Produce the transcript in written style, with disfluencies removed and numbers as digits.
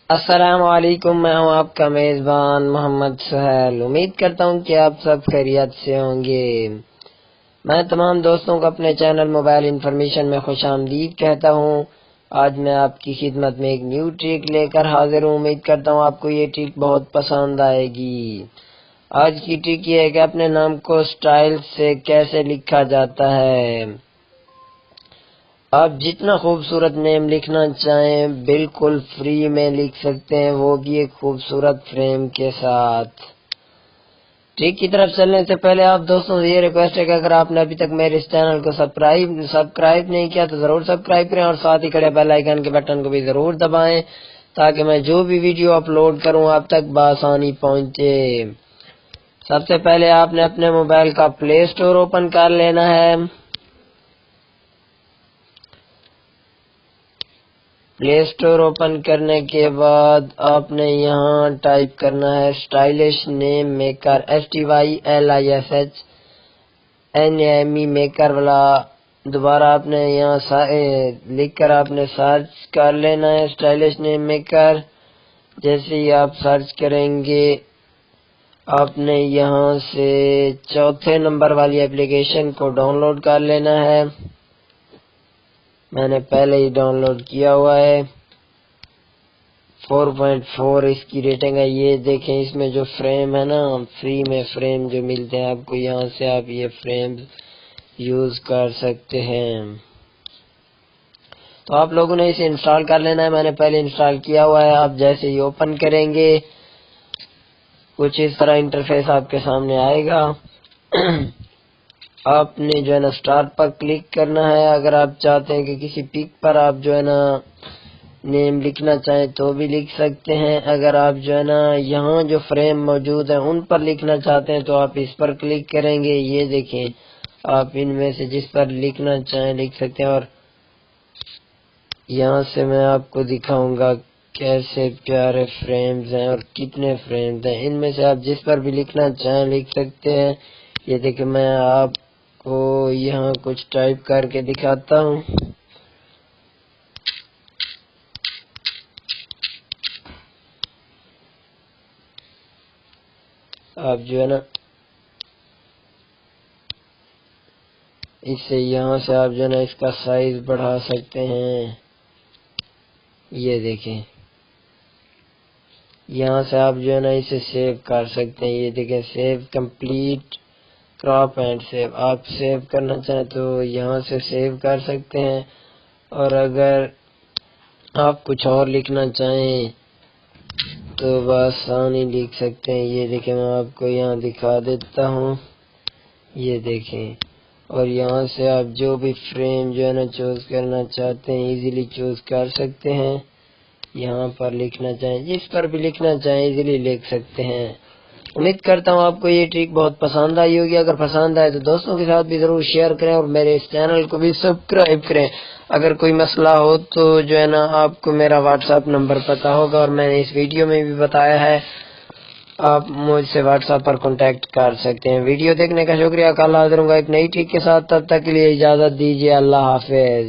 السلام علیکم، میں ہوں آپ کا میزبان محمد سہیل۔ امید کرتا ہوں کہ آپ سب خیریت سے ہوں گے۔ میں تمام دوستوں کو اپنے چینل موبائل انفارمیشن میں خوش آمدید کہتا ہوں۔ آج میں آپ کی خدمت میں ایک نیو ٹرک لے کر حاضر ہوں۔ امید کرتا ہوں آپ کو یہ ٹرک بہت پسند آئے گی۔ آج کی ٹرک یہ ہے کہ اپنے نام کو سٹائل سے کیسے لکھا جاتا ہے۔ آپ جتنا خوبصورت نیم لکھنا چاہیں بالکل فری میں لکھ سکتے ہیں، وہ بھی ایک خوبصورت فریم کے ساتھ۔ ٹرک کی طرف چلنے سے پہلے آپ دوستوں سے یہ ریکویسٹ ہے کہ اگر آپ نے ابھی تک میرے اس چینل کو سبسکرائب نہیں کیا تو ضرور سبسکرائب کریں، اور ساتھ ہی کھڑے بیل آئیکن کے بٹن کو بھی ضرور دبائیں تاکہ میں جو بھی ویڈیو اپلوڈ کروں آپ تک بآسانی پہنچے۔ سب سے پہلے آپ نے اپنے موبائل کا پلے اسٹور اوپن کر لینا ہے۔ پلے اسٹور اوپن کرنے کے بعد آپ نے یہاں ٹائپ کرنا ہے اسٹائلش نیم میکر، STYLISHNAME میکر والا۔ دوبارہ آپ نے یہاں لکھ کر آپ نے سرچ کر لینا ہے اسٹائلش نیم میکر۔ جیسے ہی آپ سرچ کریں گے آپ نے یہاں سے چوتھے نمبر والی اپلیکیشن کو ڈاؤن لوڈ کر لینا ہے۔ میں نے پہلے ہی ڈاؤن لوڈ کیا ہوا ہے۔ 4.4 اس کی ریٹنگ ہے۔ یہ دیکھیں اس میں جو فریم ہے نا، فری میں فریم جو ملتے ہیں آپ کو، یہاں سے آپ یہ فریم یوز کر سکتے ہیں۔ تو آپ لوگوں نے اسے انسٹال کر لینا ہے۔ میں نے پہلے انسٹال کیا ہوا ہے۔ آپ جیسے ہی اوپن کریں گے کچھ اس طرح انٹرفیس آپ کے سامنے آئے گا۔ آپ نے جو ہے نا اسٹارٹ پر کلک کرنا ہے۔ اگر آپ چاہتے ہیں کہ کسی پک پر آپ جو ہے نا نیم لکھنا چاہیں تو بھی لکھ سکتے ہیں۔ اگر آپ جو ہے نا یہاں جو فریم موجود ہیں ان پر لکھنا چاہتے ہیں تو آپ اس پر کلک کریں گے۔ یہ دیکھیں آپ ان میں سے جس پر لکھنا چاہیں لکھ سکتے ہیں، اور یہاں سے میں آپ کو دکھاؤں گا کیسے پیارے فریمز ہیں اور کتنے فریمز ہیں۔ ان میں سے آپ جس پر بھی لکھنا چاہیں لکھ سکتے ہیں۔ یہ دیکھیں میں آپ کو یہاں کچھ ٹائپ کر کے دکھاتا ہوں۔ آپ جو ہے نا اس سے یہاں سے آپ جو ہے نا اس کا سائز بڑھا سکتے ہیں۔ یہ دیکھیں یہاں سے آپ جو ہے نا اسے سیو کر سکتے ہیں۔ یہ دیکھیں save complete crop and save. آپ سیو کرنا چاہیں تو یہاں سے سیو کر سکتے ہیں، اور اگر آپ کچھ اور لکھنا چاہیں تو بآسانی لکھ سکتے ہیں۔ یہ دیکھیں میں آپ کو یہاں دکھا دیتا ہوں۔ یہ دیکھیں، اور یہاں سے آپ جو بھی فریم جو ہے نا چوز کرنا چاہتے ہیں ایزیلی چوز کر سکتے ہیں۔ یہاں پر لکھنا چاہیں جس پر بھی لکھنا چاہیں ایزیلی لکھ سکتے ہیں۔ امید کرتا ہوں آپ کو یہ ٹرک بہت پسند آئی ہوگی۔ اگر پسند آئے تو دوستوں کے ساتھ بھی ضرور شیئر کریں، اور میرے اس چینل کو بھی سبسکرائب کریں۔ اگر کوئی مسئلہ ہو تو جو ہے نا آپ کو میرا واٹس ایپ نمبر پتا ہوگا، اور میں نے اس ویڈیو میں بھی بتایا ہے، آپ مجھ سے واٹس ایپ پر کانٹیکٹ کر سکتے ہیں۔ ویڈیو دیکھنے کا شکریہ۔ کل حاضر ہوں گا ایک نئی ٹرک کے ساتھ، تب تک کے لیے اجازت دیجیے۔ اللہ حافظ۔